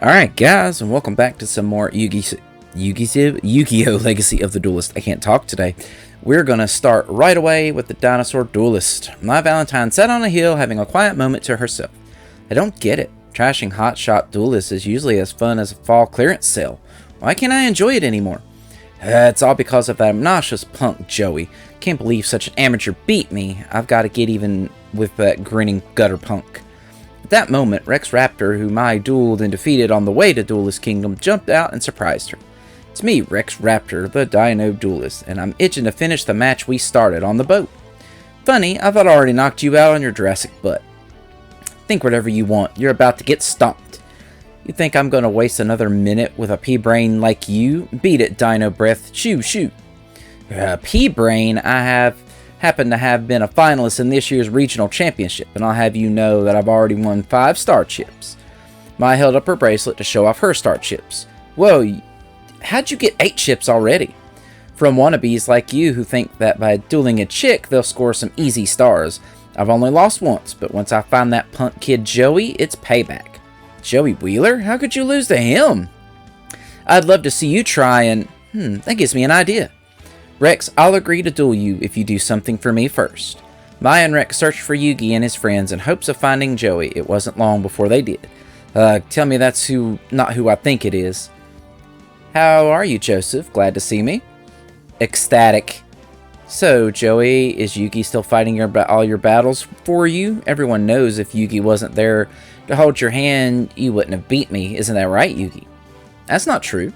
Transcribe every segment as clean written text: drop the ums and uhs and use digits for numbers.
Alright guys, and welcome back to some more Yu-Gi-Oh! Legacy of the Duelist. I can't talk today. We're gonna start right away with the Dinosaur Duelist. My Valentine sat on a hill having a quiet moment to herself. I don't get it. Trashing hotshot duelists is usually as fun as a fall clearance sale. Why can't I enjoy it anymore? It's all because of that obnoxious punk Joey. Can't believe such an amateur beat me. I've got to get even with that grinning gutter punk. At that moment, Rex Raptor, whom I dueled and defeated on the way to Duelist Kingdom, jumped out and surprised her. It's me, Rex Raptor, the Dino Duelist, and I'm itching to finish the match we started on the boat. Funny, I thought I already knocked you out on your Jurassic butt. Think whatever you want, you're about to get stomped. You think I'm going to waste another minute with a pea-brain like you? Beat it, Dino Breath. Shoot. Pea-brain, I happen to have been a finalist in this year's regional championship, and I'll have you know that I've already won 5 star chips. Mai held up her bracelet to show off her star chips. Whoa, how'd you get 8 chips already? From wannabes like you who think that by dueling a chick, they'll score some easy stars. I've only lost once, but once I find that punk kid Joey, it's payback. Joey Wheeler? How could you lose to him? I'd love to see you try and... that gives me an idea. Rex, I'll agree to duel you if you do something for me first. Mai and Rex searched for Yugi and his friends in hopes of finding Joey. It wasn't long before they did. Tell me that's not who I think it is. How are you, Joseph? Glad to see me. Ecstatic. So, Joey, is Yugi still fighting all your battles for you? Everyone knows if Yugi wasn't there to hold your hand, you wouldn't have beat me. Isn't that right, Yugi? That's not true.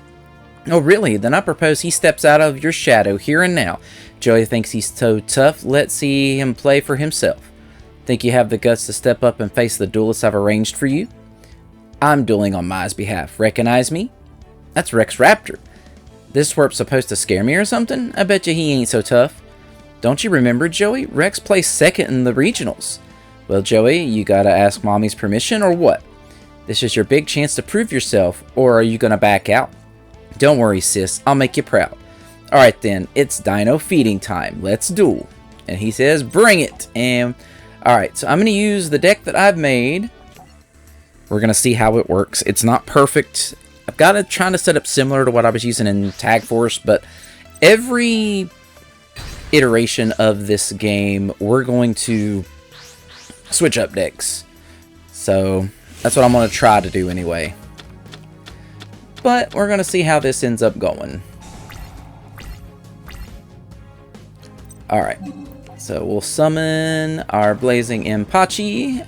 Oh, really? Then I propose he steps out of your shadow here and now. Joey thinks he's so tough. Let's see him play for himself. Think you have the guts to step up and face the duelists I've arranged for you? I'm dueling on Mai's behalf. Recognize me? That's Rex Raptor. This twerp's supposed to scare me or something? I bet you he ain't so tough. Don't you remember, Joey? Rex placed second in the regionals. Well, Joey, you gotta ask Mommy's permission or what? This is your big chance to prove yourself, or are you gonna back out? Don't worry, sis. I'll make you proud. Alright then, it's Dino feeding time. Let's duel. And he says, bring it. And alright, so I'm going to use the deck that I've made. We're going to see how it works. It's not perfect. I've got it trying to set up similar to what I was using in Tag Force, but every iteration of this game, we're going to switch up decks. So that's what I'm going to try to do anyway. But we're going to see how this ends up going. Alright, so we'll summon our Blazing Impachi,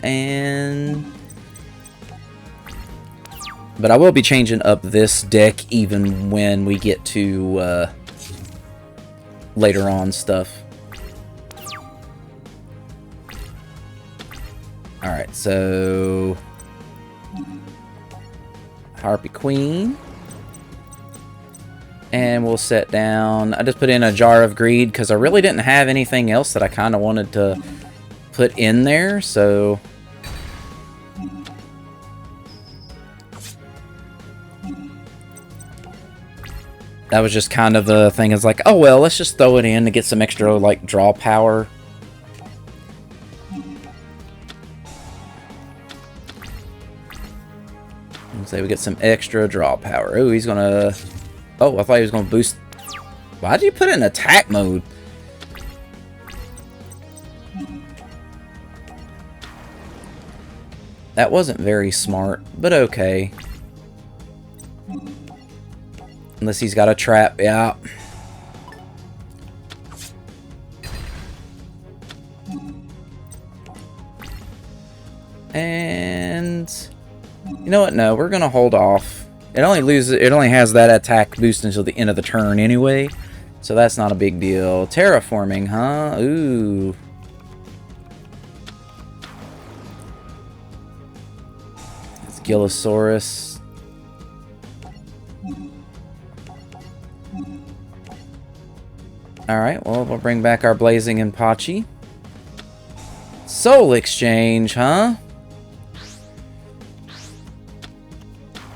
but I will be changing up this deck even when we get to later on stuff. Alright, so... Harpy Queen. And we'll set down... I just put in a Jar of Greed because I really didn't have anything else that I kind of wanted to put in there, so... That was just kind of the thing. It's like, oh well, let's just throw it in to get some extra, like, draw power. Say we get some extra draw power. Oh, he's gonna... Oh, I thought he was gonna boost... Why did you put it in attack mode? That wasn't very smart, but okay. Unless he's got a trap, yeah. And... You know what? No, we're gonna hold off. It only has that attack boost until the end of the turn anyway, so that's not a big deal. Terraforming, huh? Ooh. It's Gillosaurus. Alright, well, we'll bring back our Blazing Impachi. Soul Exchange, huh?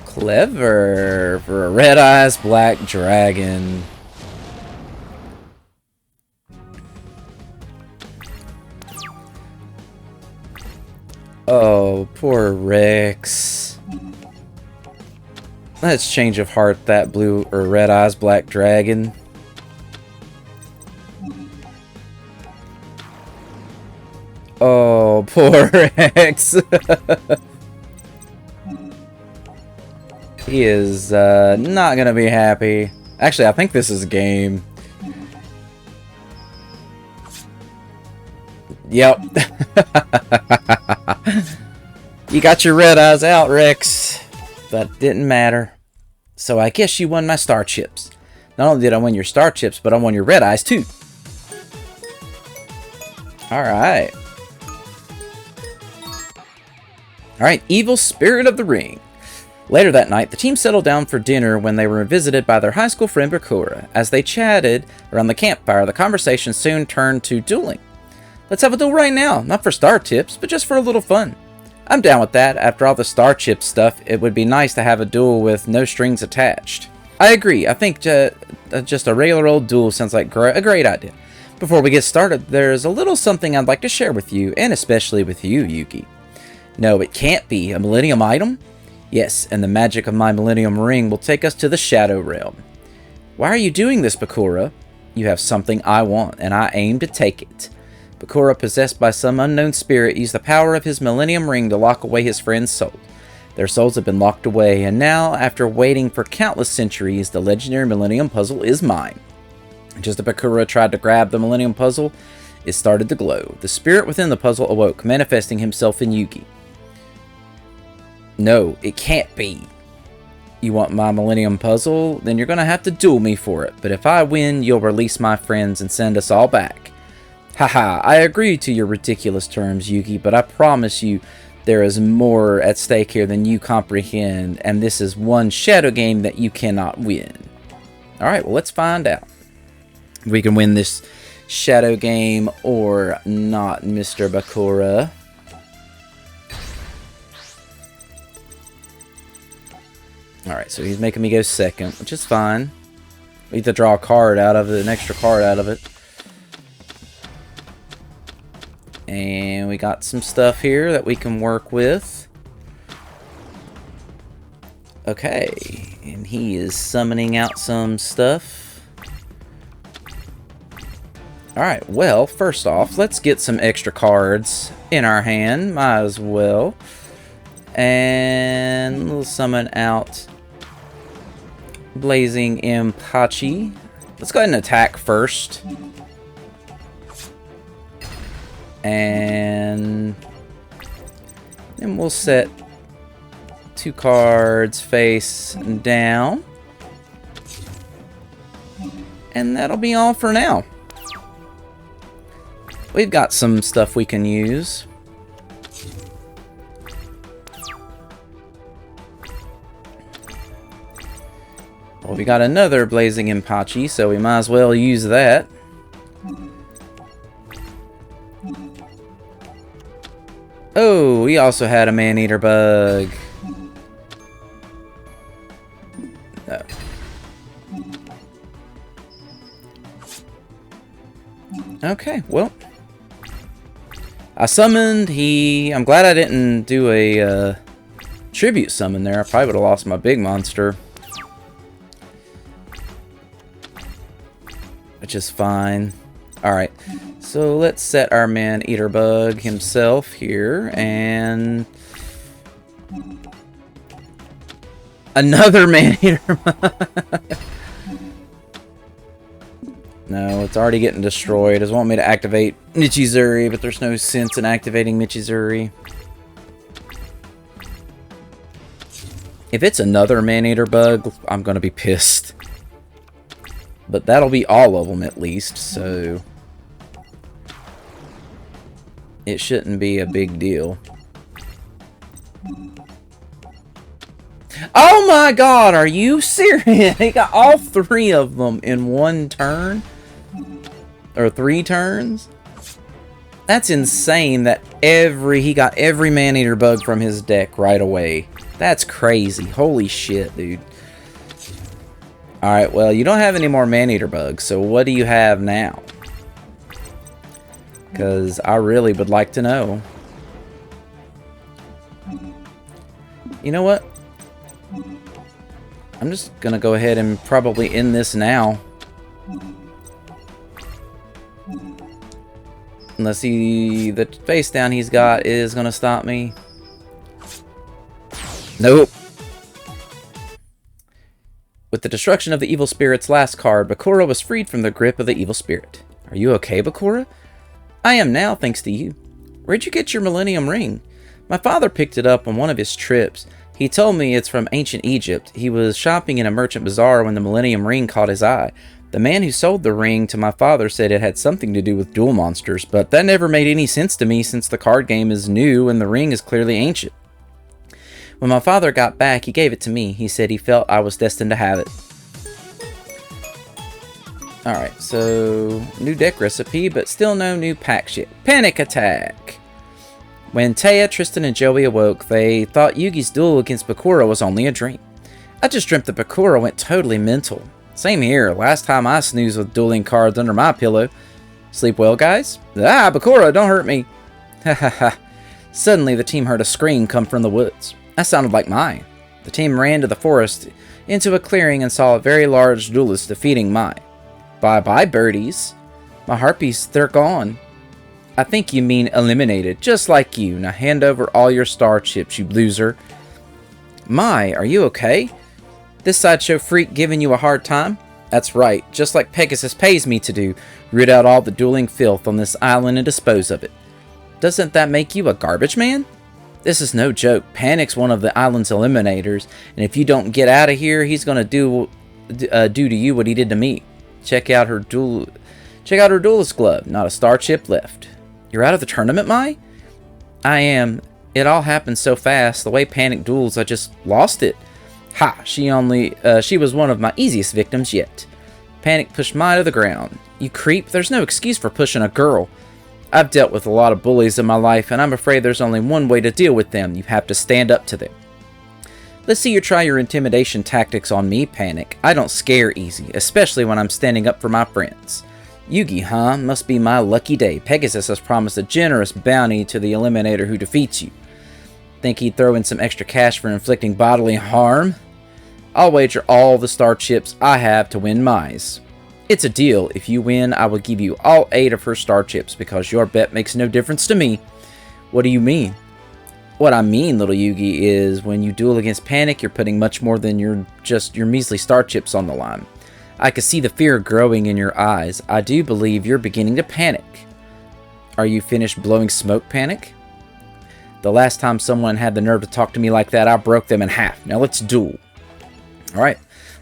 Clever for a Red Eyes Black Dragon. Oh, poor Rex. Let's change of heart that blue or red eyes black dragon. Oh, poor Rex. He is not gonna be happy. Actually, I think this is a game. Yep. You got your red eyes out, Rex. But it didn't matter. So I guess you won my star chips. Not only did I win your star chips, but I won your red eyes too. Alright. Alright, Evil Spirit of the Ring. Later that night, the team settled down for dinner when they were visited by their high school friend Bakura. As they chatted around the campfire, the conversation soon turned to dueling. Let's have a duel right now, not for star tips, but just for a little fun. I'm down with that. After all the star chip stuff, it would be nice to have a duel with no strings attached. I agree. I think just a regular old duel sounds like a great idea. Before we get started, there's a little something I'd like to share with you, and especially with you, Yuki. No, it can't be. A Millennium item? Yes, and the magic of my Millennium Ring will take us to the Shadow Realm. Why are you doing this, Bakura? You have something I want, and I aim to take it. Bakura, possessed by some unknown spirit, used the power of his Millennium Ring to lock away his friend's soul. Their souls have been locked away, and now, after waiting for countless centuries, the legendary Millennium Puzzle is mine. Just as Bakura tried to grab the Millennium Puzzle, it started to glow. The spirit within the puzzle awoke, manifesting himself in Yuki. No, it can't be. You want my Millennium Puzzle? Then you're going to have to duel me for it. But if I win, you'll release my friends and send us all back. Haha, I agree to your ridiculous terms, Yuki, but I promise you there is more at stake here than you comprehend, and this is one shadow game that you cannot win. Alright, well, let's find out. If we can win this shadow game or not, Mr. Bakura. Alright, so he's making me go second, which is fine. We need to draw a card out of it, an extra card out of it. And we got some stuff here that we can work with. Okay, and he is summoning out some stuff. Alright, well, first off, let's get some extra cards in our hand. Might as well. And we'll summon out Blazing Impachi. Let's go ahead and attack first. And then we'll set 2 cards face down. And that'll be all for now. We've got some stuff we can use. Well, we got another Blazing Impachi, so we might as well use that. Oh, we also had a man-eater bug. No. Okay, well. I summoned, I'm glad I didn't do a tribute summon there. I probably would have lost my big monster. Which is fine. Alright, so let's set our man-eater bug himself here, and another man-eater bug. No, it's already getting destroyed. It doesn't want me to activate Michizuri, but there's no sense in activating Michizuri. If it's another man-eater bug, I'm gonna be pissed. But that'll be all of them at least, so it shouldn't be a big deal. Oh my god, are you serious? He got all 3 of them in 1 turn? Or 3 turns? That's insane that he got every man-eater bug from his deck right away. That's crazy. Holy shit, dude. Alright, well, you don't have any more man-eater bugs, so what do you have now? Because I really would like to know. You know what? I'm just gonna go ahead and probably end this now. Unless the face down he's got is gonna stop me. Nope. With the destruction of the evil spirit's last card, Bakura was freed from the grip of the evil spirit. Are you okay, Bakura? I am now, thanks to you. Where'd you get your Millennium Ring? My father picked it up on one of his trips. He told me it's from ancient Egypt. He was shopping in a merchant bazaar when the Millennium Ring caught his eye. The man who sold the ring to my father said it had something to do with duel monsters, but that never made any sense to me since the card game is new and the ring is clearly ancient. When my father got back, he gave it to me. He said he felt I was destined to have it. Alright, so new deck recipe, but still no new packs yet. Panic Attack! When Taya, Tristan, and Joey awoke, they thought Yugi's duel against Bakura was only a dream. I just dreamt that Bakura went totally mental. Same here, last time I snoozed with dueling cards under my pillow. Sleep well, guys? Ah, Bakura, don't hurt me! Ha ha ha. Suddenly, the team heard a scream come from the woods. That sounded like mine. The team ran to the forest, into a clearing, and saw a very large duelist defeating Mai. Bye-bye, birdies. My harpies, they're gone. I think you mean eliminated, just like you. Now hand over all your star chips, you loser. Mai, are you okay? This sideshow freak giving you a hard time? That's right, just like Pegasus pays me to do. Root out all the dueling filth on this island and dispose of it. Doesn't that make you a garbage man? This is no joke. Panic's one of the island's eliminators, and if you don't get out of here, he's gonna do to you what he did to me. Check out her duelist glove. Not a star chip left. You're out of the tournament, Mai? I am. It all happened so fast. The way Panic duels, I just lost it. Ha! She was one of my easiest victims yet. Panic pushed Mai to the ground. You creep. There's no excuse for pushing a girl. I've dealt with a lot of bullies in my life, and I'm afraid there's only one way to deal with them. You have to stand up to them. Let's see you try your intimidation tactics on me, Panic. I don't scare easy, especially when I'm standing up for my friends. Yugi, huh? Must be my lucky day. Pegasus has promised a generous bounty to the eliminator who defeats you. Think he'd throw in some extra cash for inflicting bodily harm? I'll wager all the star chips I have to win Mai's. It's a deal. If you win, I will give you all 8 of her star chips because your bet makes no difference to me. What do you mean? What I mean, little Yugi, is when you duel against Panic, you're putting much more than your measly star chips on the line. I can see the fear growing in your eyes. I do believe you're beginning to panic. Are you finished blowing smoke, Panic? The last time someone had the nerve to talk to me like that, I broke them in half. Now let's duel. Alright.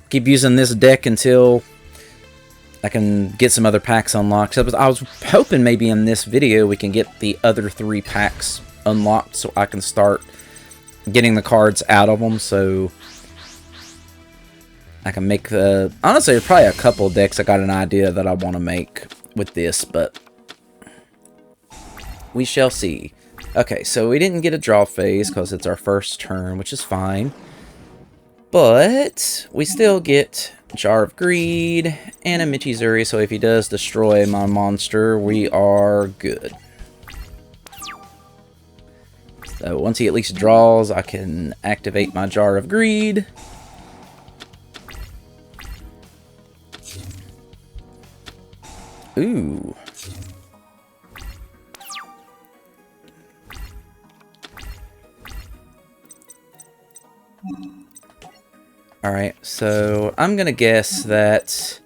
Keep using this deck until I can get some other packs unlocked. I was hoping maybe in this video we can get the other 3 packs unlocked so I can start getting the cards out of them, so I can make the... Honestly, there's probably a couple decks I got an idea that I want to make with this, but we shall see. Okay, so we didn't get a draw phase because it's our first turn, which is fine. But we still get Jar of Greed and a Michizuri, so if he does destroy my monster, we are good. So once he at least draws, I can activate my Jar of Greed. Ooh. Alright, so I'm gonna guess that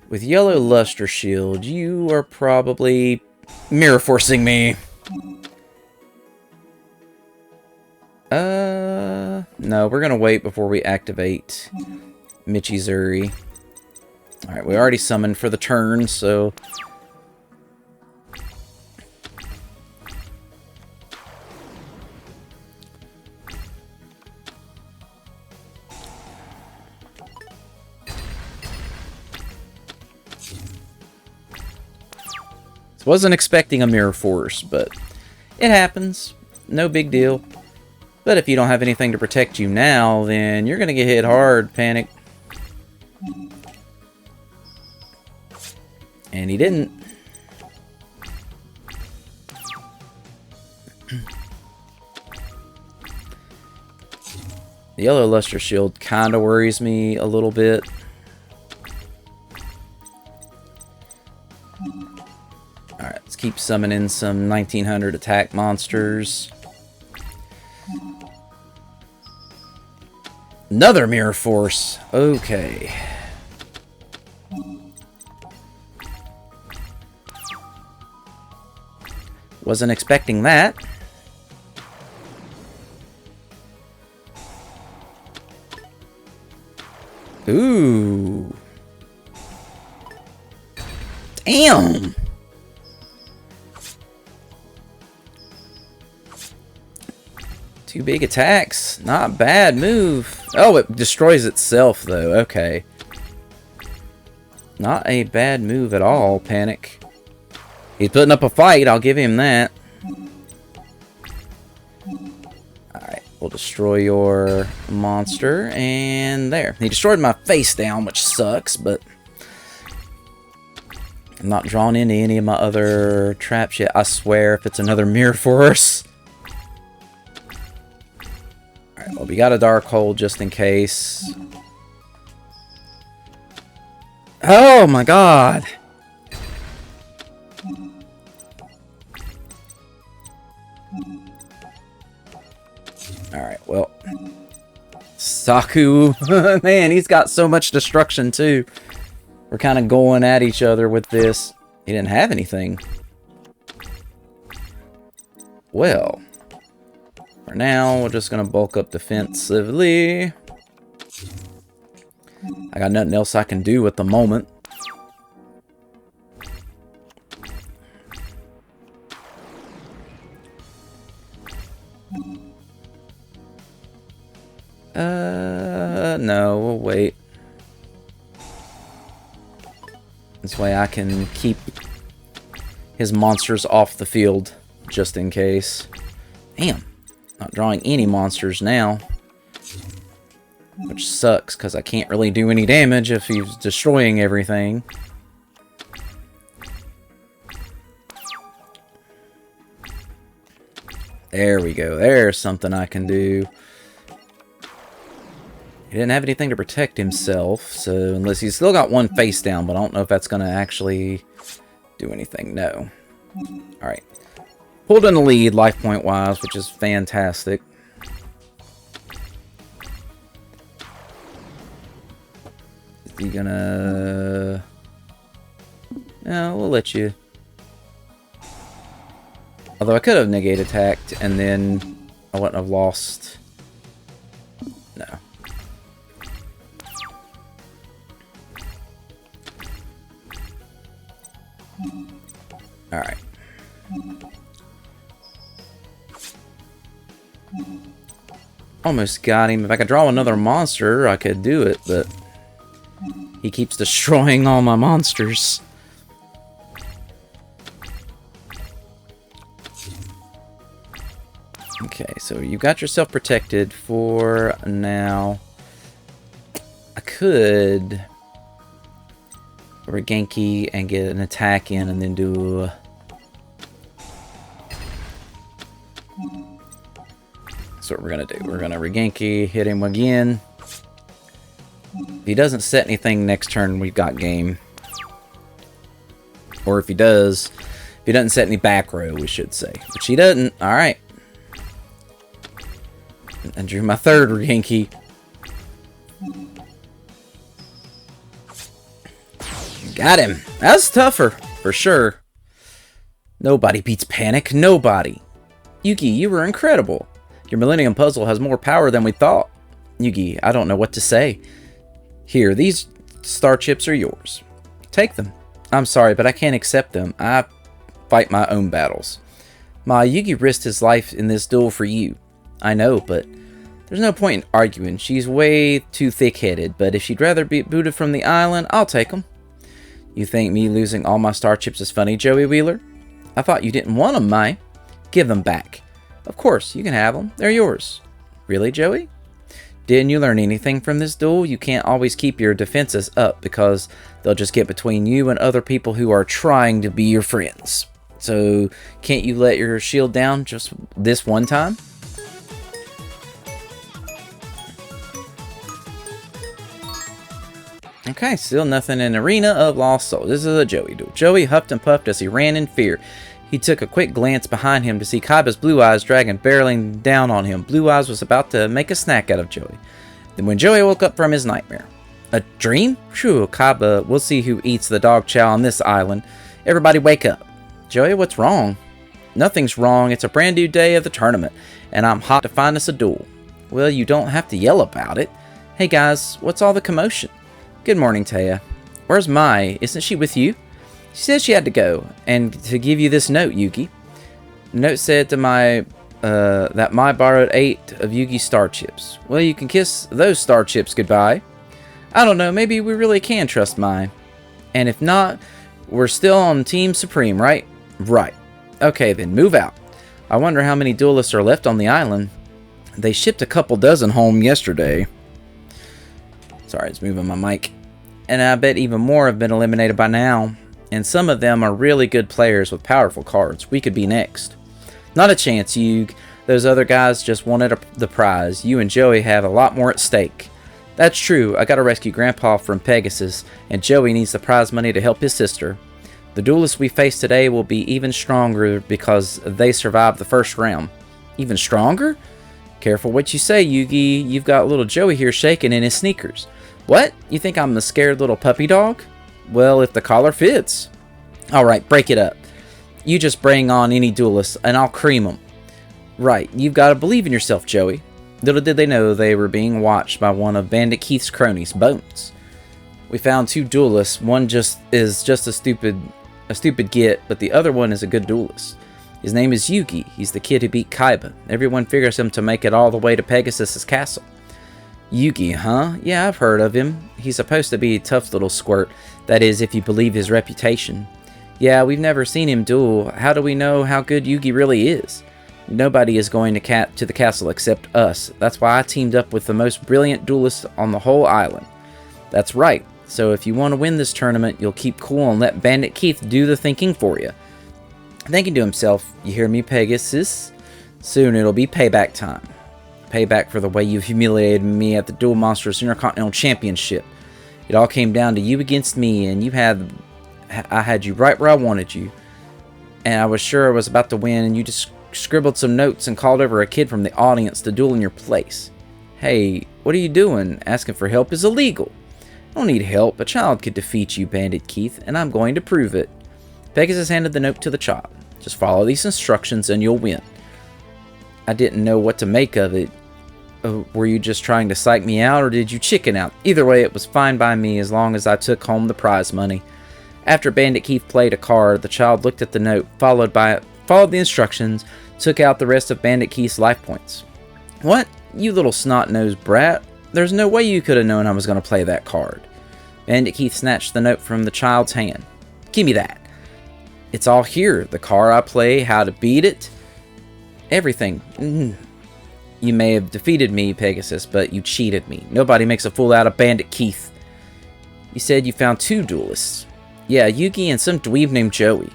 with Yellow Luster Shield, you are probably mirror forcing me. No, we're gonna wait before we activate Michizuri. Alright, we already summoned for the turn, so... Wasn't expecting a mirror force, but it happens. No big deal. But if you don't have anything to protect you now, then you're gonna get hit hard, Panic. And he didn't. The yellow luster shield kind of worries me a little bit. Alright, let's keep summoning some 1900 attack monsters. Another Mirror Force. Okay. Wasn't expecting that. Ooh. Damn. Two big attacks. Not bad move. Oh, it destroys itself, though. Okay. Not a bad move at all, Panic. He's putting up a fight. I'll give him that. Alright. We'll destroy your monster. And there. He destroyed my face down, which sucks, but I'm not drawn into any of my other traps yet. I swear, if it's another Mirror Force. Alright, well, we got a Dark Hole just in case. Oh my god! Alright, well. Saku. Man, he's got so much destruction too. We're kind of going at each other with this. He didn't have anything. Well. For now, we're just going to bulk up defensively. I got nothing else I can do at the moment. No, we'll wait. This way I can keep his monsters off the field, just in case. Damn, not drawing any monsters now. Which sucks, because I can't really do any damage if he's destroying everything. There we go. There's something I can do. He didn't have anything to protect himself, so unless he's still got one face down, but I don't know if that's going to actually do anything. No. Alright. Pulled in the lead, life point wise, which is fantastic. Is he gonna... No, we'll let you... Although I could have negate attacked, and then I wouldn't have lost... No. Alright. Almost got him. If I could draw another monster, I could do it, but he keeps destroying all my monsters. Okay, so you got yourself protected for now. I could Genki and get an attack in and then do... That's what we're going to do. We're going to Genki, hit him again. If he doesn't set anything next turn, we've got game. Or if he does, if he doesn't set any back row, we should say. Which he doesn't. Alright. I drew my third Genki. Got him. That's tougher, for sure. Nobody beats Panic. Nobody. Yugi, you were incredible. Your Millennium Puzzle has more power than we thought. Yugi, I don't know what to say. Here, these star chips are yours. Take them. I'm sorry, but I can't accept them. I fight my own battles. Yugi risked his life in this duel for you. I know, but there's no point in arguing. She's way too thick-headed, but if she'd rather be booted from the island, I'll take them. You think me losing all my star chips is funny, Joey Wheeler? I thought you didn't want them, Mai. Give them back. Of course, you can have them. They're yours. Really, Joey? Didn't you learn anything from this duel? You can't always keep your defenses up because they'll just get between you and other people who are trying to be your friends. So, can't you let your shield down just this one time? Okay, still nothing in Arena of Lost Souls. This is a Joey duel. Joey huffed and puffed as he ran in fear. He took a quick glance behind him to see Kaiba's Blue Eyes dragon barreling down on him. Blue Eyes was about to make a snack out of Joey. Then when Joey woke up from his nightmare. A dream? Phew, Kaiba, we'll see who eats the dog chow on this island. Everybody wake up. Joey, what's wrong? Nothing's wrong. It's a brand new day of the tournament, and I'm hot to find us a duel. Well, you don't have to yell about it. Hey guys, what's all the commotion? Good morning, Taya. Where's Mai? Isn't she with you? She said she had to go, and to give you this note, Yugi. The note said to that Mai borrowed 8 of Yugi's star chips. Well, you can kiss those star chips goodbye. I don't know, maybe we really can trust Mai. And if not, we're still on Team Supreme, right? Right. Okay, then move out. I wonder how many duelists are left on the island. They shipped a couple dozen home yesterday. Sorry, it's moving my mic. And I bet even more have been eliminated by now. And some of them are really good players with powerful cards. We could be next. Not a chance, Yug. Those other guys just wanted the prize. You and Joey have a lot more at stake. That's true. I gotta rescue Grandpa from Pegasus, and Joey needs the prize money to help his sister. The duelists we face today will be even stronger because they survived the first round. Even stronger? Careful what you say, Yugi. You've got little Joey here shaking in his sneakers. What? You think I'm the scared little puppy dog? Well, if the collar fits. Alright, break it up. You just bring on any duelist, and I'll cream them. Right, you've got to believe in yourself, Joey. Little did they know they were being watched by one of Bandit Keith's cronies, Bones. We found 2 duelists. One is just a stupid git, but the other one is a good duelist. His name is Yugi. He's the kid who beat Kaiba. Everyone figures him to make it all the way to Pegasus's castle. Yugi, huh? Yeah, I've heard of him. He's supposed to be a tough little squirt. That is, if you believe his reputation. Yeah, we've never seen him duel. How do we know how good Yugi really is? Nobody is going to the castle except us. That's why I teamed up with the most brilliant duelist on the whole island. That's right. So if you want to win this tournament, you'll keep cool and let Bandit Keith do the thinking for you. Thinking to himself, you hear me, Pegasus? Soon it'll be payback time. Payback for the way you humiliated me at the Duel Monsters Intercontinental Championship. It all came down to you against me, and I had you right where I wanted you. And I was sure I was about to win, and you just scribbled some notes and called over a kid from the audience to duel in your place. Hey, what are you doing? Asking for help is illegal. I don't need help. A child could defeat you, Bandit Keith, and I'm going to prove it. Pegasus handed the note to the child. Just follow these instructions and you'll win. I didn't know what to make of it. Were you just trying to psych me out, or did you chicken out? Either way, it was fine by me as long as I took home the prize money. After Bandit Keith played a card, the child looked at the note, followed the instructions, took out the rest of Bandit Keith's life points. What? You little snot-nosed brat. There's no way you could have known I was going to play that card. Bandit Keith snatched the note from the child's hand. Give me that. It's all here. The card I play, how to beat it. Everything. You may have defeated me, Pegasus, but you cheated me. Nobody makes a fool out of Bandit Keith. You said you found 2 duelists. Yeah, Yugi and some dweeb named Joey.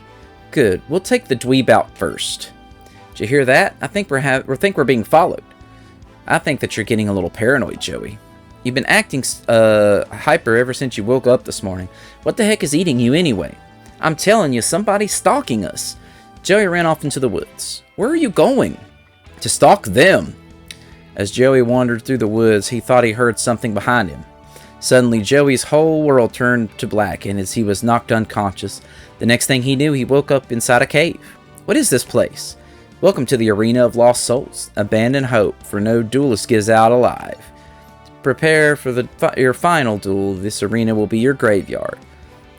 Good. We'll take the dweeb out first. Did you hear that? I think we're being followed. I think that you're getting a little paranoid, Joey. You've been acting hyper ever since you woke up this morning. What the heck is eating you anyway? I'm telling you, somebody's stalking us. Joey ran off into the woods. Where are you going? To stalk them. As Joey wandered through the woods, he thought he heard something behind him. Suddenly, Joey's whole world turned to black, and as he was knocked unconscious, the next thing he knew, he woke up inside a cave. What is this place? Welcome to the Arena of Lost Souls. Abandon hope, for no duelist gives out alive. Prepare for your final duel. This arena will be your graveyard.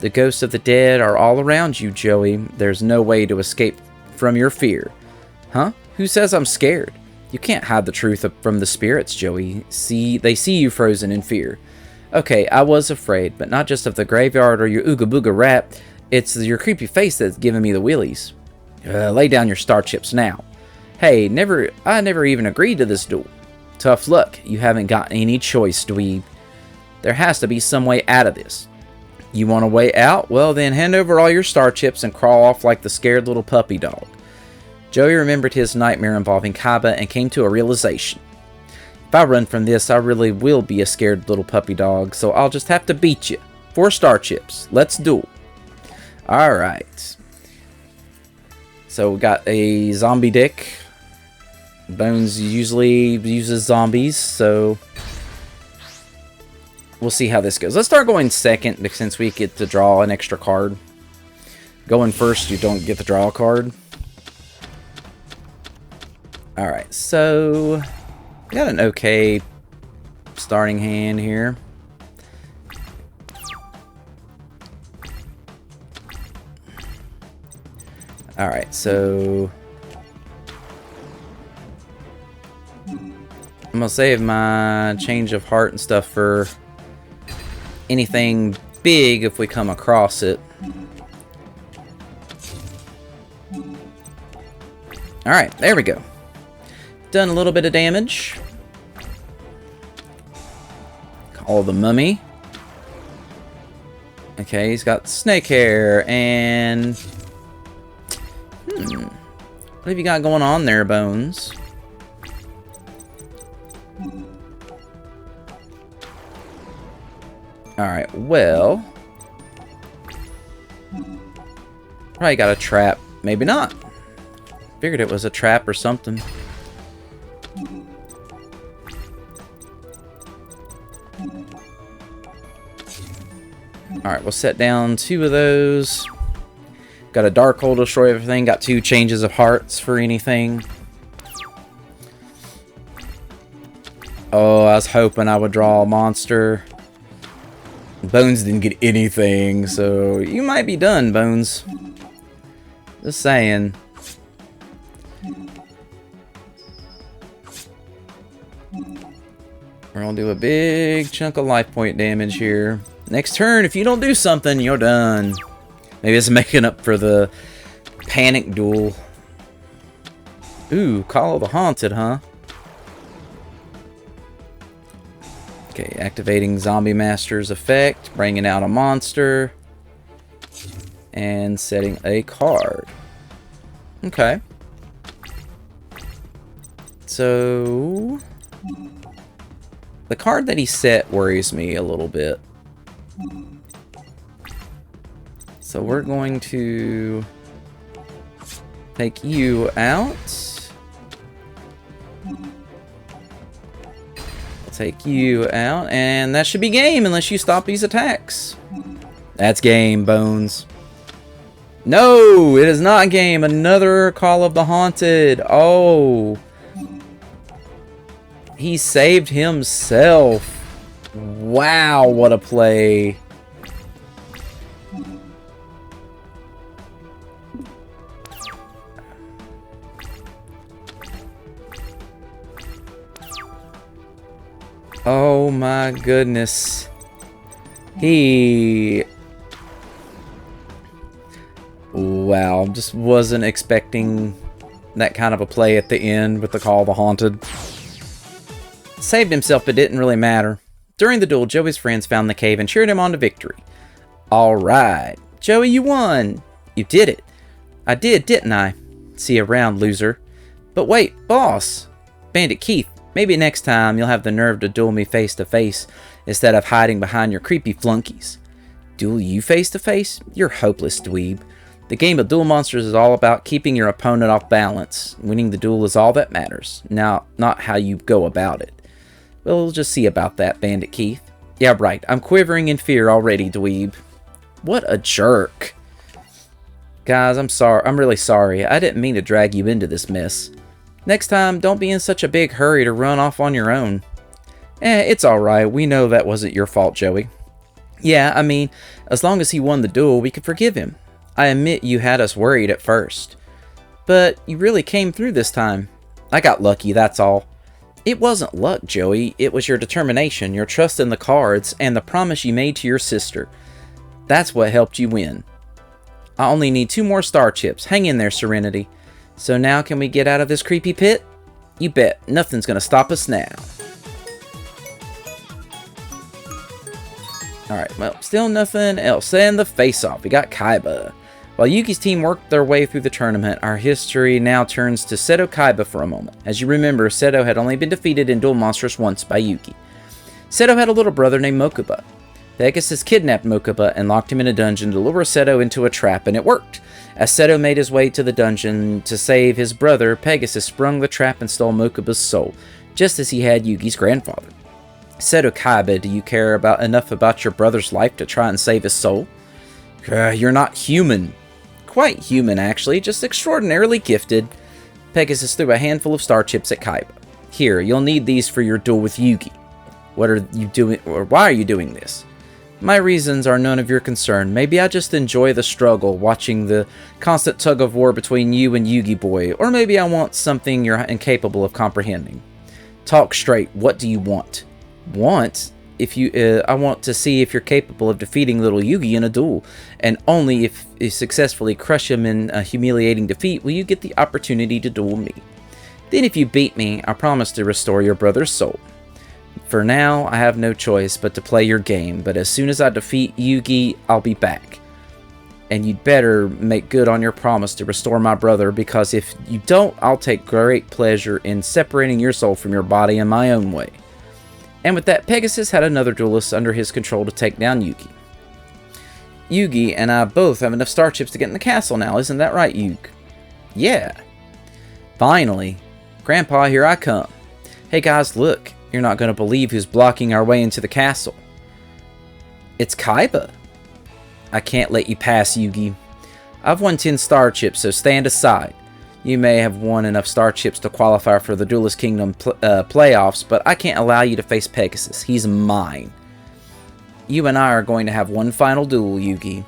The ghosts of the dead are all around you, Joey. There's no way to escape from your fear. Huh? Who says I'm scared? You can't hide the truth from the spirits, Joey. They see you frozen in fear. Okay, I was afraid, but not just of the graveyard or your ooga booga rap. It's your creepy face that's giving me the willies. Lay down your star chips now. Hey, I never even agreed to this duel. Tough luck. You haven't got any choice, dweeb. There has to be some way out of this. You want a way out? Well, then hand over all your star chips and crawl off like the scared little puppy dog. Joey remembered his nightmare involving Kaiba and came to a realization. If I run from this, I really will be a scared little puppy dog, so I'll just have to beat you. 4 star chips. Let's duel. Alright. So we got a zombie dick. Bones usually uses zombies, so we'll see how this goes. Let's start going second, since we get to draw an extra card. Going first, you don't get to draw a card. Alright, so we got an okay starting hand here. Alright, so I'm gonna save my change of heart and stuff for anything big if we come across it. Alright, there we go. Done a little bit of damage. Call the mummy. Okay, he's got snake hair and... what have you got going on there, Bones? Alright, well... probably got a trap. Maybe not. Figured it was a trap or something. Alright, we'll set down 2 of those. Got a dark hole to destroy everything. Got 2 changes of hearts for anything. Oh, I was hoping I would draw a monster. Bones didn't get anything, so you might be done, Bones. Just saying. We're gonna do a big chunk of life point damage here. Next turn, if you don't do something, you're done. Maybe it's making up for the panic duel. Ooh, Call of the Haunted, huh? Okay, activating Zombie Master's effect, bringing out a monster, and setting a card. Okay. So... the card that he set worries me a little bit. So we're going to take you out. We'll take you out, and that should be game unless you stop these attacks. That's game, Bones. No, it is not game. Another Call of the Haunted. Oh. He saved himself. Wow, what a play. Oh my goodness. Wow, just wasn't expecting that kind of a play at the end with the Call of the Haunted. Saved himself, but didn't really matter. During the duel, Joey's friends found the cave and cheered him on to victory. Alright, Joey, you won! You did it. I did, didn't I? See you around, loser. But wait, boss! Bandit Keith, maybe next time you'll have the nerve to duel me face to face instead of hiding behind your creepy flunkies. Duel you face to face? You're hopeless, dweeb. The game of Duel Monsters is all about keeping your opponent off balance. Winning the duel is all that matters. Now, not how you go about it. We'll just see about that, Bandit Keith. Yeah, right. I'm quivering in fear already, dweeb. What a jerk. Guys, I'm sorry. I'm really sorry. I didn't mean to drag you into this mess. Next time, don't be in such a big hurry to run off on your own. It's alright. We know that wasn't your fault, Joey. Yeah, I mean, as long as he won the duel, we could forgive him. I admit you had us worried at first. But you really came through this time. I got lucky, that's all. It wasn't luck, Joey. It was your determination, your trust in the cards, and the promise you made to your sister. That's what helped you win. I only need 2 more star chips. Hang in there, Serenity. So now can we get out of this creepy pit? You bet. Nothing's gonna stop us now. Alright, well, still nothing else. And the face-off. We got Kaiba. While Yugi's team worked their way through the tournament, our history now turns to Seto Kaiba for a moment. As you remember, Seto had only been defeated in Duel Monsters once by Yugi. Seto had a little brother named Mokuba. Pegasus kidnapped Mokuba and locked him in a dungeon to lure Seto into a trap, and it worked. As Seto made his way to the dungeon to save his brother, Pegasus sprung the trap and stole Mokuba's soul, just as he had Yugi's grandfather. Seto Kaiba, do you care enough about your brother's life to try and save his soul? You're not human. Quite human, actually, just extraordinarily gifted. Pegasus threw a handful of star chips at Kaiba. Here, you'll need these for your duel with Yugi. What are you doing, or why are you doing this? My reasons are none of your concern. Maybe I just enjoy the struggle, watching the constant tug of war between you and Yugi Boy, or maybe I want something you're incapable of comprehending. Talk straight. What do you want? Want? I want to see if you're capable of defeating little Yugi in a duel, and only if you successfully crush him in a humiliating defeat will you get the opportunity to duel me. Then if you beat me, I promise to restore your brother's soul. For now, I have no choice but to play your game, but as soon as I defeat Yugi, I'll be back. And you'd better make good on your promise to restore my brother, because if you don't, I'll take great pleasure in separating your soul from your body in my own way. And with that, Pegasus had another duelist under his control to take down Yugi. Yugi and I both have enough star chips to get in the castle now, isn't that right, Yug? Yeah. Finally. Grandpa, here I come. Hey guys, look. You're not going to believe who's blocking our way into the castle. It's Kaiba. I can't let you pass, Yugi. I've won 10 star chips, so stand aside. You may have won enough star chips to qualify for the Duelist Kingdom playoffs, but I can't allow you to face Pegasus. He's mine. You and I are going to have one final duel, Yugi.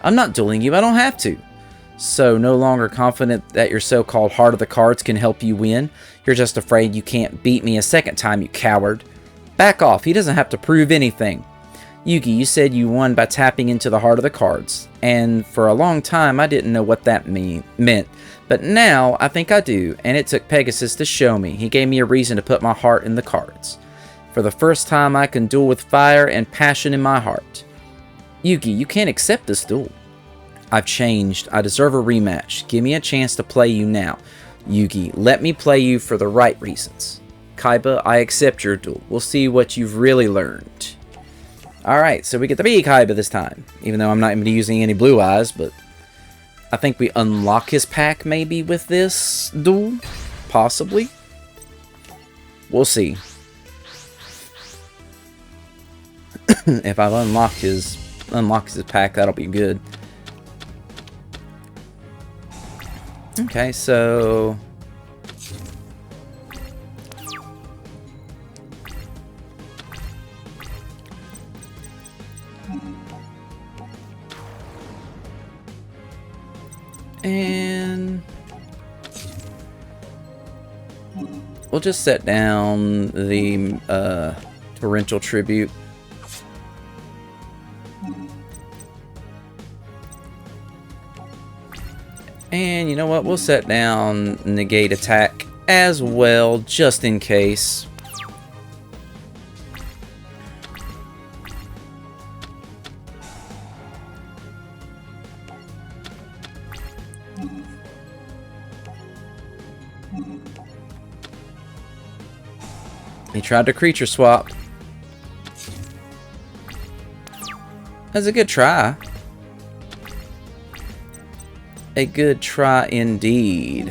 I'm not dueling you, I don't have to. So, no longer confident that your so-called heart of the cards can help you win? You're just afraid you can't beat me a second time, you coward. Back off, he doesn't have to prove anything. Yugi, you said you won by tapping into the heart of the cards, and for a long time I didn't know what that meant, but now I think I do, and it took Pegasus to show me. He gave me a reason to put my heart in the cards. For the first time I can duel with fire and passion in my heart. Yugi, you can't accept this duel. I've changed. I deserve a rematch. Give me a chance to play you now. Yugi, let me play you for the right reasons. Kaiba, I accept your duel. We'll see what you've really learned. Alright, so we get to be Kaiba this time. Even though I'm not even using any blue eyes, but I think we unlock his pack maybe with this duel. Possibly. We'll see. If I unlock his pack, that'll be good. Okay, so and we'll just set down the torrential tribute. And you know what? We'll set down negate attack as well, just in case. He tried to creature swap. That's a good try. A good try indeed.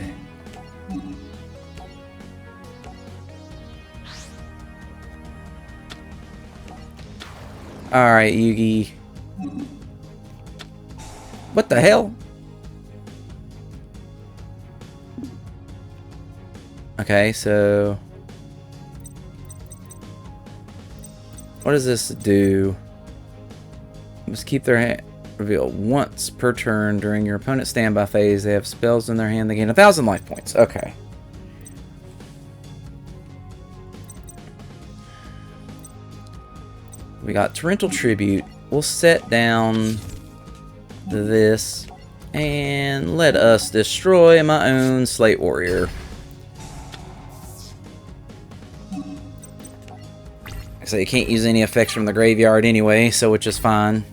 Alright, Yugi. What the hell? Okay, so what does this do? Must keep their hand revealed once per turn during your opponent's standby phase. They have spells in their hand. They gain 1,000 life points. Okay. We got Torrential Tribute. We'll set down this and let us destroy my own Slate Warrior. So you can't use any effects from the graveyard anyway, so which is fine.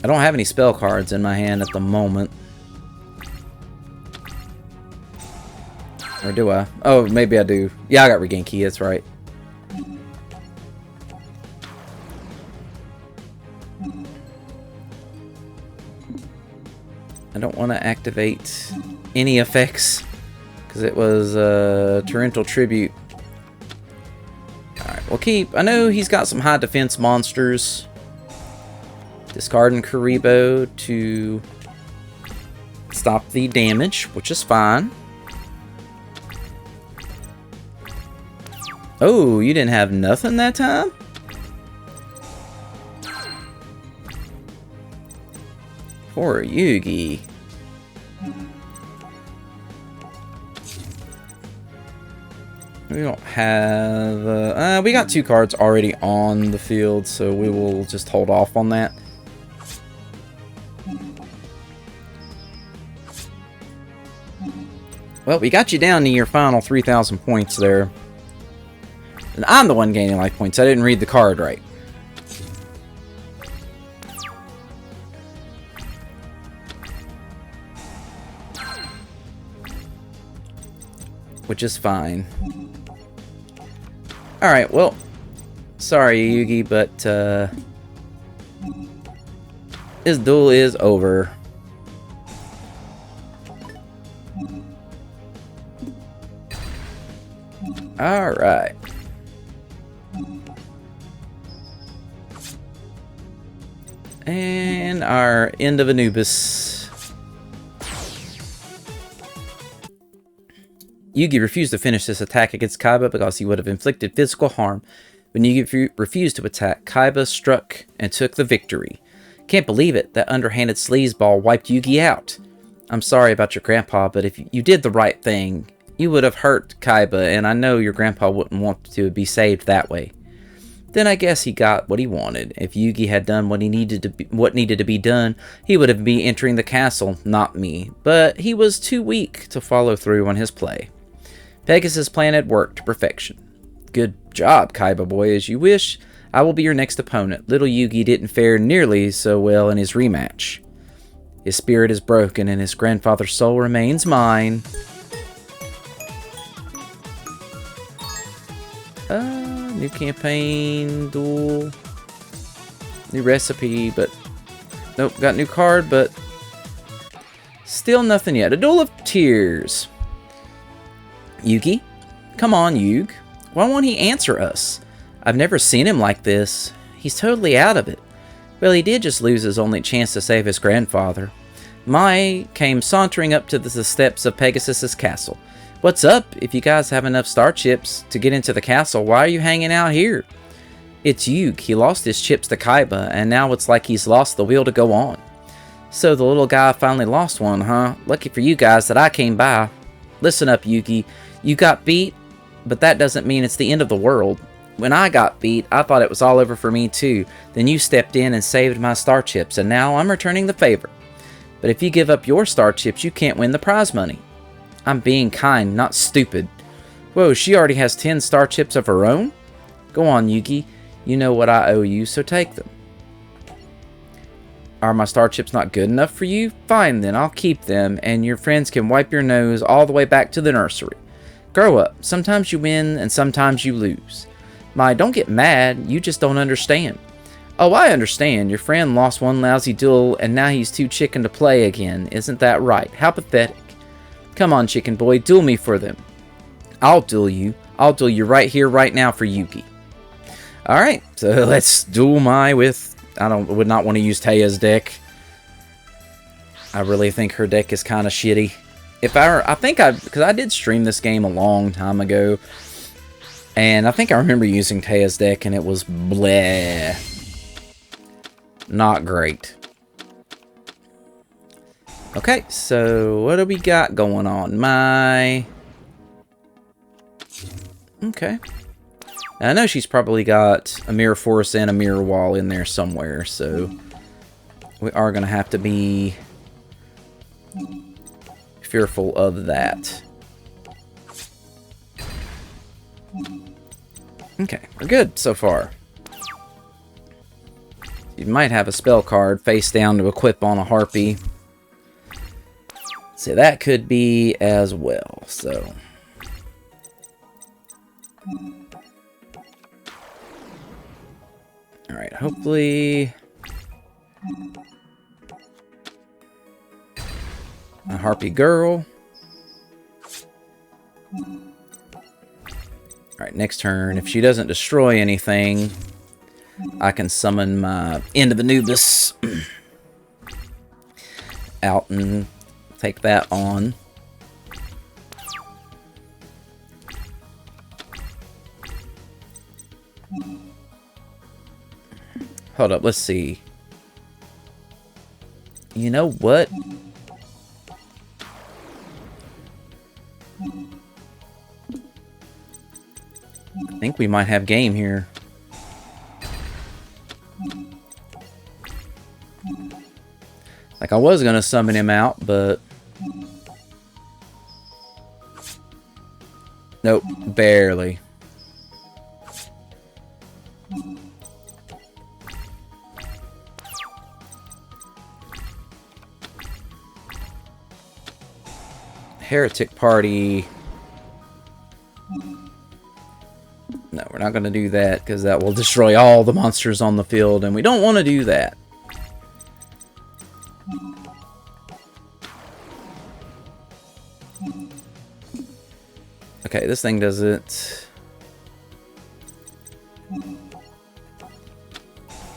I don't have any spell cards in my hand at the moment. Or do I? Oh, maybe I do. Yeah, I got Regain Key, that's right. I don't want to activate any effects because it was Torrential Tribute. Alright, we'll keep. I know he's got some high defense monsters. Discarding Karibo to stop the damage, which is fine. Oh, you didn't have nothing that time? Poor Yugi. We don't have... we got 2 cards already on the field, so we will just hold off on that. Well, we got you down to your final 3,000 points there. And I'm the one gaining life points. I didn't read the card right. Which is fine. Alright, well, sorry Yugi, but this duel is over. Alright. And our end of Anubis. Yugi refused to finish this attack against Kaiba because he would have inflicted physical harm. When Yugi refused to attack, Kaiba struck and took the victory. Can't believe it, that underhanded sleazeball wiped Yugi out. I'm sorry about your grandpa, but if you did the right thing, you would have hurt Kaiba, and I know your grandpa wouldn't want to be saved that way. Then I guess he got what he wanted. If Yugi had done what needed to be done, he would have been entering the castle, not me. But he was too weak to follow through on his play. Pegasus' plan had worked to perfection. Good job, Kaiba boy, as you wish. I will be your next opponent. Little Yugi didn't fare nearly so well in his rematch. His spirit is broken and his grandfather's soul remains mine. New campaign, duel, new recipe, but nope, got new card, but still nothing yet. A Duel of Tears. Yugi? Come on, Yug. Why won't he answer us? I've never seen him like this. He's totally out of it. Well, he did just lose his only chance to save his grandfather. Mai came sauntering up to the steps of Pegasus's castle. What's up? If you guys have enough star chips to get into the castle, why are you hanging out here? It's Yug. He lost his chips to Kaiba, and now it's like he's lost the will to go on. So the little guy finally lost one, huh? Lucky for you guys that I came by. Listen up, Yugi. You got beat, but that doesn't mean it's the end of the world. When I got beat, I thought it was all over for me too. Then you stepped in and saved my star chips, and now I'm returning the favor. But if you give up your star chips, you can't win the prize money. I'm being kind, not stupid. Whoa, she already has 10 star chips of her own? Go on, Yugi. You know what I owe you, so take them. Are my star chips not good enough for you? Fine then, I'll keep them, and your friends can wipe your nose all the way back to the nursery. Grow up. Sometimes you win, and sometimes you lose. Mai, don't get mad. You just don't understand. Oh, I understand. Your friend lost one lousy duel, and now he's too chicken to play again. Isn't that right? How pathetic. Come on, chicken boy, duel me for them. I'll duel you. I'll duel you right here, right now for Yugi. Alright, so let's duel Mai with... would not want to use Taya's deck. I really think her deck is kind of shitty. Because I did stream this game a long time ago. And I think I remember using Taya's deck and it was bleh. Not great. Okay, so what do we got going on? Mai. Okay. Now, I know she's probably got a mirror force and a mirror wall in there somewhere, so we are going to have to be fearful of that. Okay, we're good so far. You might have a spell card face down to equip on a Harpy. So that could be as well, so... Alright, hopefully... a Harpy girl. Alright, next turn, if she doesn't destroy anything, I can summon my End of Anubis out and take that on. Hold up, let's see. You know what? I think we might have game here. Like, I was gonna summon him out, but... Nope, barely. Heretic Party... No, we're not going to do that, because that will destroy all the monsters on the field, and we don't want to do that. Okay, this thing doesn't...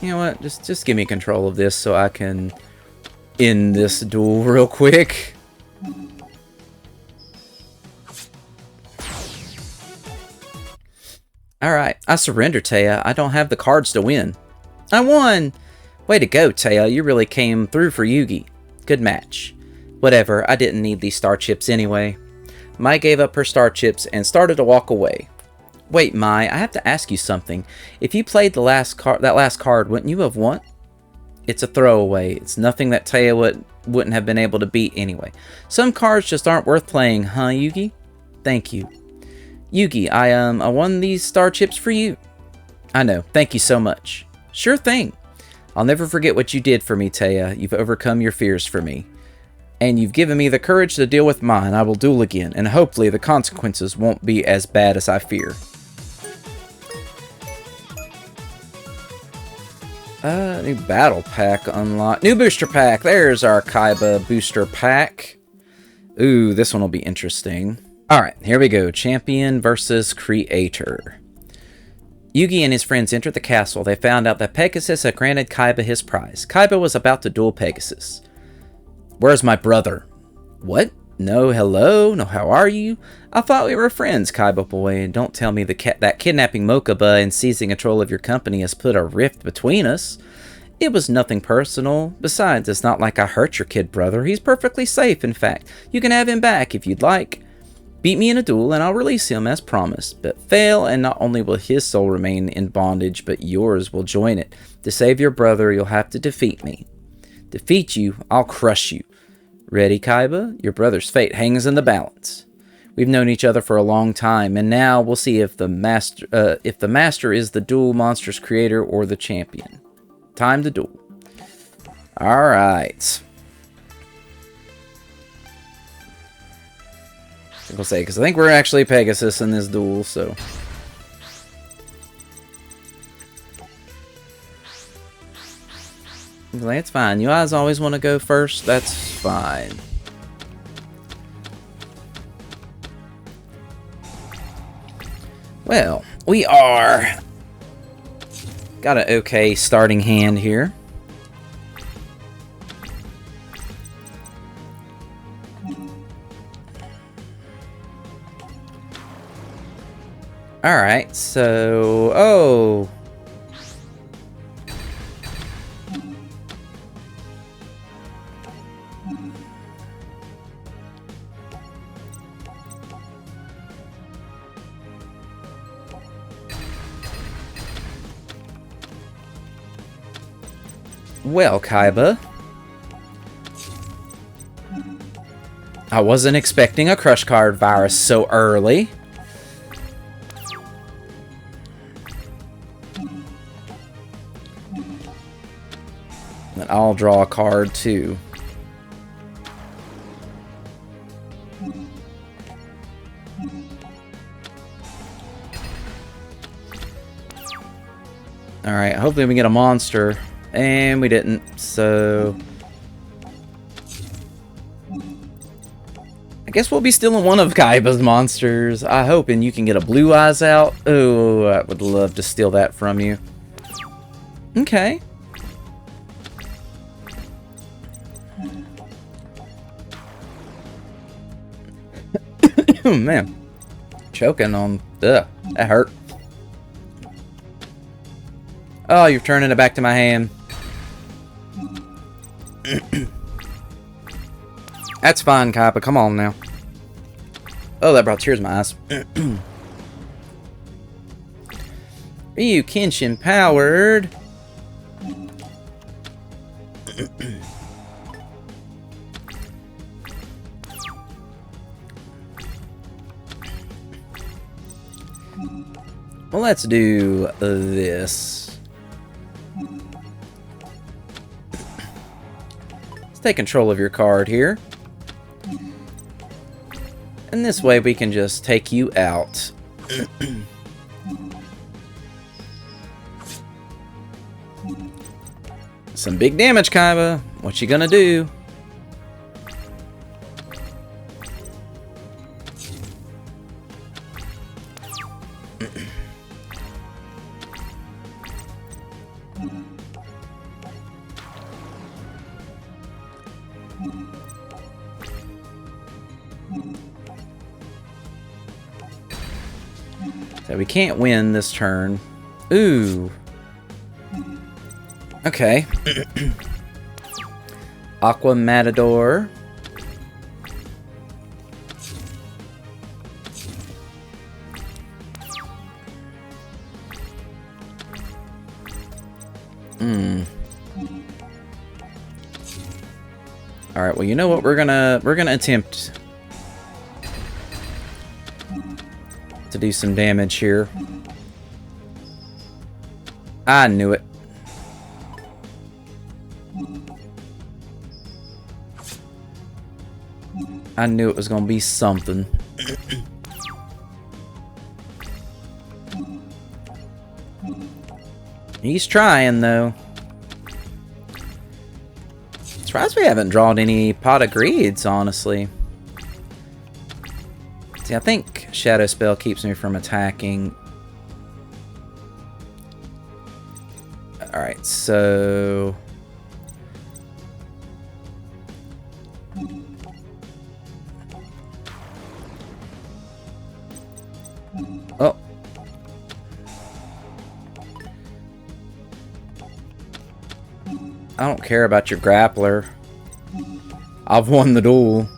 You know what? Just give me control of this so I can end this duel real quick. Alright, I surrender, Taya. I don't have the cards to win. I won! Way to go, Taya. You really came through for Yugi. Good match. Whatever, I didn't need these star chips anyway. Mai gave up her star chips and started to walk away. Wait, Mai, I have to ask you something. If you played that last card, wouldn't you have won? It's a throwaway. It's nothing that Taya wouldn't have been able to beat anyway. Some cards just aren't worth playing, huh, Yugi? Thank you. Yugi, I won these star chips for you. I know. Thank you so much. Sure thing. I'll never forget what you did for me, Taya. You've overcome your fears for me. And you've given me the courage to deal with mine. I will duel again, and hopefully the consequences won't be as bad as I fear. New battle pack unlocked. New booster pack. There's our Kaiba booster pack. Ooh, this one will be interesting. Alright, here we go. Champion versus Creator. Yugi and his friends entered the castle. They found out that Pegasus had granted Kaiba his prize. Kaiba was about to duel Pegasus. Where's my brother? What? No, hello? No, how are you? I thought we were friends, Kaiba boy. Don't tell me that kidnapping Mokuba and seizing control of your company has put a rift between us. It was nothing personal. Besides, it's not like I hurt your kid brother. He's perfectly safe, in fact. You can have him back if you'd like. Beat me in a duel and I'll release him as promised. But fail and not only will his soul remain in bondage, but yours will join it. To save your brother, you'll have to defeat me. Defeat you, I'll crush you. Ready, Kaiba? Your brother's fate hangs in the balance. We've known each other for a long time, and now we'll see if the master is the duel monster's creator or the champion. Time to duel. Alright. I will say, because I think we're actually Pegasus in this duel, so... That's fine. You guys always want to go first? That's fine. Well, we are... Got an okay starting hand here. Alright, so... Oh... Well, Kaiba. I wasn't expecting a Crush Card virus so early. And I'll draw a card too. Alright, hopefully we get a monster. And we didn't, so... I guess we'll be stealing one of Kaiba's monsters. I hope, and you can get a Blue Eyes out. Oh, I would love to steal that from you. Okay. Oh, man. Choking on... Ugh, that hurt. Oh, you're turning it back to my hand. That's fine, Kaiba. Come on now. Oh, that brought tears to my eyes. Ryu Kenshin powered. Well, let's do this. Let's take control of your card here. And this way we can just take you out. Some big damage, Kaiba. What you gonna do? So we can't win this turn. Ooh. Okay. Aqua Matador. All right. Well, you know what? We're gonna attempt to do some damage here. I knew it. I knew it was gonna be something. He's trying, though. Surprised we haven't drawn any pot of greeds, honestly. See, I think Shadow Spell keeps me from attacking. Alright, so... Oh. I don't care about your grappler. I've won the duel.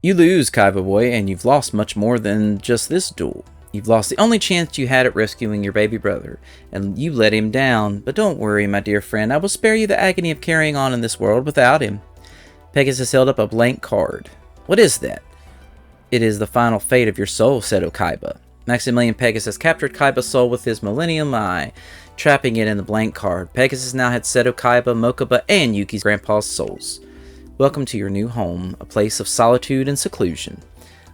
You lose, Kaiba boy, and you've lost much more than just this duel. You've lost the only chance you had at rescuing your baby brother, and you let him down. But don't worry, my dear friend, I will spare you the agony of carrying on in this world without him. Pegasus held up a blank card. What is that? It is the final fate of your soul, said Kaiba. Maximilian Pegasus captured Kaiba's soul with his Millennium Eye, trapping it in the blank card. Pegasus now had Seto Kaiba, Mokuba, and Yuki's grandpa's souls. Welcome to your new home, a place of solitude and seclusion.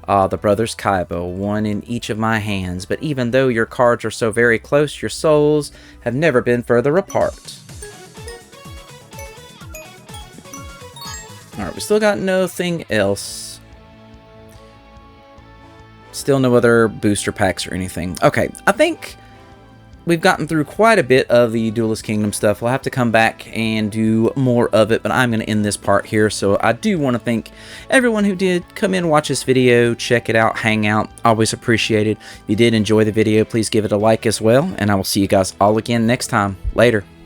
Ah, the brothers Kaiba, one in each of my hands, but even though your cards are so very close, your souls have never been further apart. Alright, we still got nothing else. Still no other booster packs or anything. Okay, I think we've gotten through quite a bit of the Duelist Kingdom stuff. We'll have to come back and do more of it, but I'm going to end this part here. So I do want to thank everyone who did come in and watch this video, check it out, hang out. Always appreciated. If you did enjoy the video, please give it a like as well, and I will see you guys all again next time. Later.